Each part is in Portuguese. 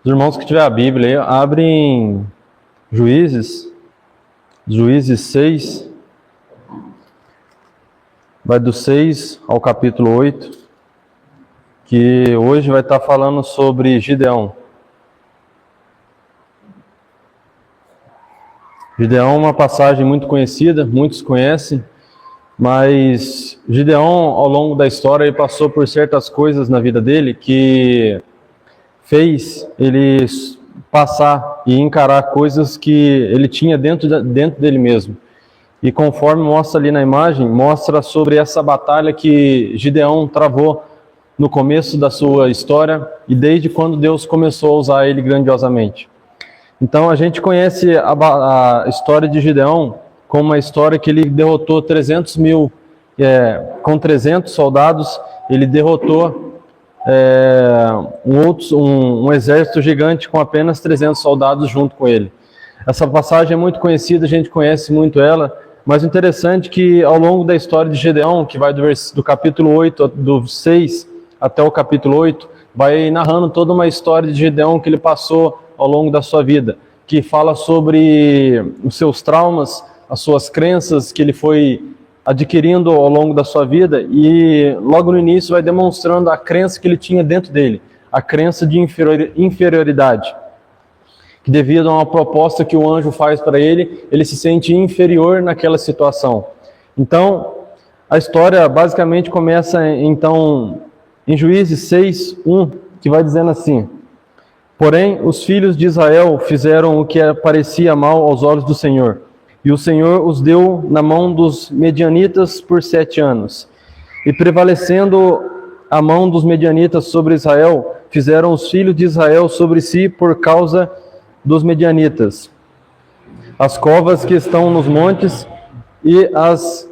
Os irmãos que tiver a Bíblia aí, abrem Juízes 6, vai do 6 ao capítulo 8, que hoje vai estar falando sobre Gideão. Gideão é uma passagem muito conhecida, muitos conhecem, mas Gideão, ao longo da história, ele passou por certas coisas na vida dele que fez ele passar e encarar coisas que ele tinha dentro dele mesmo. E conforme mostra ali na imagem, mostra sobre essa batalha que Gideão travou no começo da sua história e desde quando Deus começou a usar ele grandiosamente. Então a gente conhece a história de Gideão como uma história que ele derrotou 300 mil, com 300 soldados, ele derrotou um exército gigante com apenas 300 soldados junto com ele. Essa passagem é muito conhecida, a gente conhece muito ela, mas o interessante é que ao longo da história de Gideão, que vai do capítulo 8, do 6 até o capítulo 8, vai narrando toda uma história de Gideão que ele passou ao longo da sua vida, que fala sobre os seus traumas, as suas crenças que ele foi adquirindo ao longo da sua vida, e logo no início vai demonstrando a crença que ele tinha dentro dele, a crença de inferioridade, que devido a uma proposta que o anjo faz para ele, ele se sente inferior naquela situação. Então, a história basicamente começa então em Juízes 6, 1, que vai dizendo assim: porém, os filhos de Israel fizeram o que parecia mal aos olhos do Senhor, e o Senhor os deu na mão dos medianitas por 7 anos. E prevalecendo a mão dos medianitas sobre Israel, fizeram os filhos de Israel sobre si por causa dos medianitas as covas que estão nos montes e as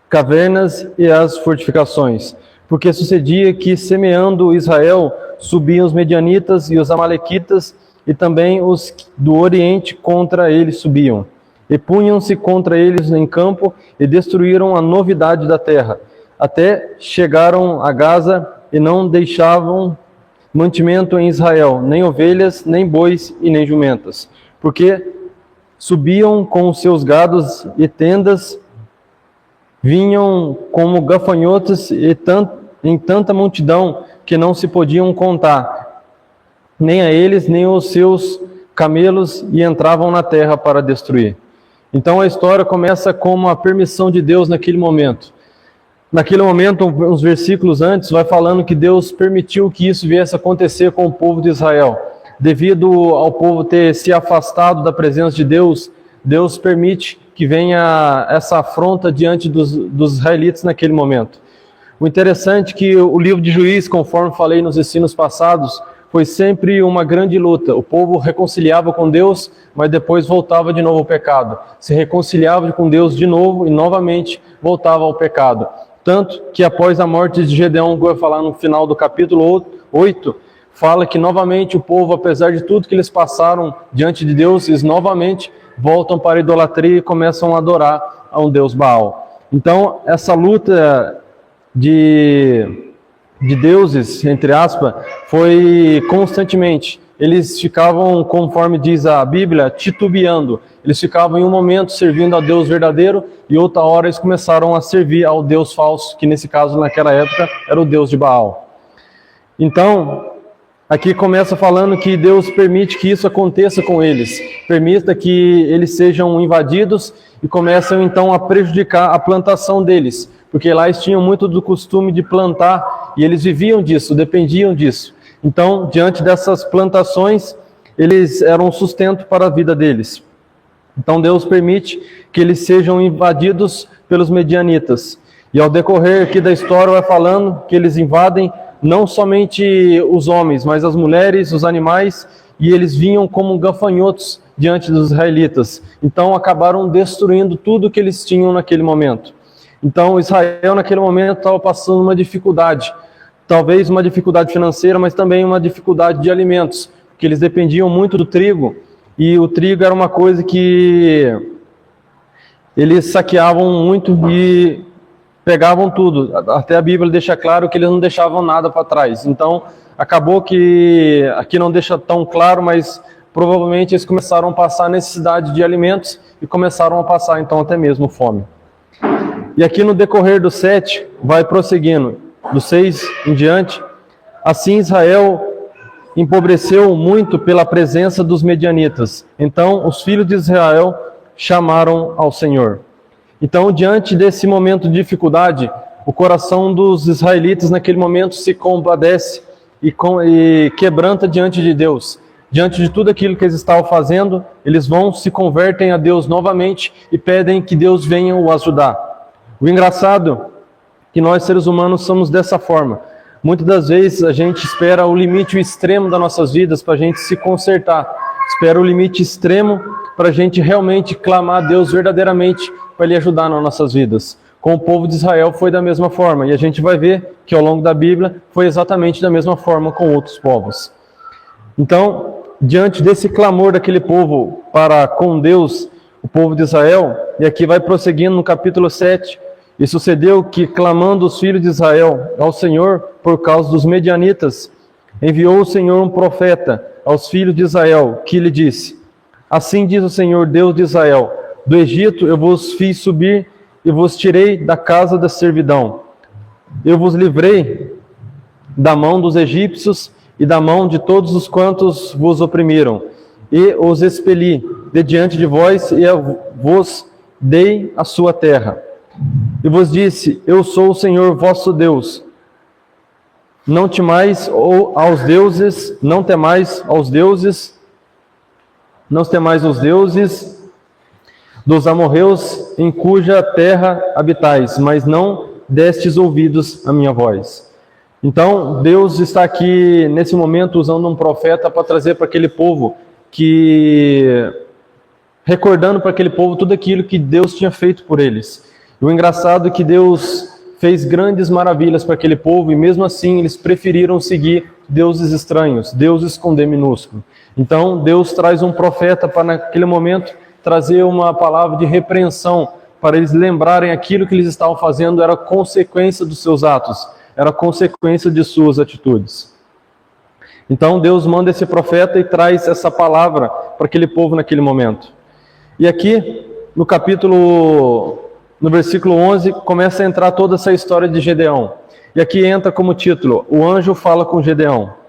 cavernas e as fortificações. Porque sucedia que, semeando Israel, subiam os medianitas e os amalequitas, e também os do oriente contra eles subiam. E punham-se contra eles em campo, e destruíram a novidade da terra. Até chegaram a Gaza, e não deixavam mantimento em Israel, nem ovelhas, nem bois e nem jumentas. Porque subiam com os seus gados e tendas, vinham como gafanhotos em tanta multidão que não se podiam contar, nem a eles, nem aos seus camelos, e entravam na terra para destruir. Então a história começa com uma permissão de Deus naquele momento. Naquele momento, uns versículos antes, vai falando que Deus permitiu que isso viesse a acontecer com o povo de Israel. Devido ao povo ter se afastado da presença de Deus, Deus permite que venha essa afronta diante dos israelitas naquele momento. O interessante é que o livro de Juízes, conforme falei nos ensinos passados, foi sempre uma grande luta. O povo reconciliava com Deus, mas depois voltava de novo ao pecado. Se reconciliava com Deus de novo e novamente voltava ao pecado. Tanto que após a morte de Gideão, que eu vou falar no final do capítulo 8, fala que novamente o povo, apesar de tudo que eles passaram diante de Deus, eles novamente voltam para a idolatria e começam a adorar a um Deus Baal. Então, essa luta de deuses, entre aspas, foi constantemente. Eles ficavam, conforme diz a Bíblia, titubeando. Eles ficavam em um momento servindo ao Deus verdadeiro e outra hora eles começaram a servir ao Deus falso, que nesse caso, naquela época, era o Deus de Baal. Então, aqui começa falando que Deus permite que isso aconteça com eles. Permita que eles sejam invadidos e começam então a prejudicar a plantação deles. Porque lá eles tinham muito do costume de plantar e eles viviam disso, dependiam disso. Então, diante dessas plantações, eles eram um sustento para a vida deles. Então Deus permite que eles sejam invadidos pelos medianitas. E ao decorrer aqui da história vai falando que eles invadem não somente os homens, mas as mulheres, os animais, e eles vinham como gafanhotos diante dos israelitas. Então acabaram destruindo tudo que eles tinham naquele momento. Então Israel naquele momento estava passando uma dificuldade, talvez uma dificuldade financeira, mas também uma dificuldade de alimentos, porque eles dependiam muito do trigo, e o trigo era uma coisa que eles saqueavam muito e pegavam tudo. Até a Bíblia deixa claro que eles não deixavam nada para trás. Então acabou que aqui não deixa tão claro, mas provavelmente eles começaram a passar necessidade de alimentos e começaram a passar então até mesmo fome. E aqui no decorrer do 7, vai prosseguindo, do 6 em diante, assim Israel empobreceu muito pela presença dos medianitas. Então os filhos de Israel chamaram ao Senhor. Então, diante desse momento de dificuldade, o coração dos israelitas naquele momento se compadece e quebranta diante de Deus. Diante de tudo aquilo que eles estavam fazendo, eles se convertem a Deus novamente e pedem que Deus venha o ajudar. O engraçado é que nós seres humanos somos dessa forma. Muitas das vezes a gente espera o limite extremo das nossas vidas para a gente se consertar. Espera o limite extremo para a gente realmente clamar a Deus verdadeiramente para Ele ajudar nas nossas vidas. Com o povo de Israel foi da mesma forma. E a gente vai ver que ao longo da Bíblia foi exatamente da mesma forma com outros povos. Então, diante desse clamor daquele povo para com Deus, o povo de Israel, e aqui vai prosseguindo no capítulo 7, e sucedeu que, clamando os filhos de Israel ao Senhor por causa dos medianitas, enviou o Senhor um profeta aos filhos de Israel, que lhe disse: assim diz o Senhor, Deus de Israel, do Egito eu vos fiz subir e vos tirei da casa da servidão. Eu vos livrei da mão dos egípcios e da mão de todos os quantos vos oprimiram, e os expeli de diante de vós, e vos dei a sua terra. E vos disse: eu sou o Senhor vosso Deus. Não temais aos deuses, não temais os deuses dos amorreus em cuja terra habitais, mas não destes ouvidos à minha voz. Então, Deus está aqui, nesse momento, usando um profeta para trazer para aquele povo, recordando para aquele povo tudo aquilo que Deus tinha feito por eles. E o engraçado é que Deus fez grandes maravilhas para aquele povo, e mesmo assim eles preferiram seguir deuses estranhos, deuses com D minúsculo. Então, Deus traz um profeta para, naquele momento, trazer uma palavra de repreensão, para eles lembrarem aquilo que eles estavam fazendo era consequência dos seus atos, era consequência de suas atitudes. Então Deus manda esse profeta e traz essa palavra para aquele povo naquele momento. E aqui, no versículo 11, começa a entrar toda essa história de Gedeão. E aqui entra como título: o anjo fala com Gedeão.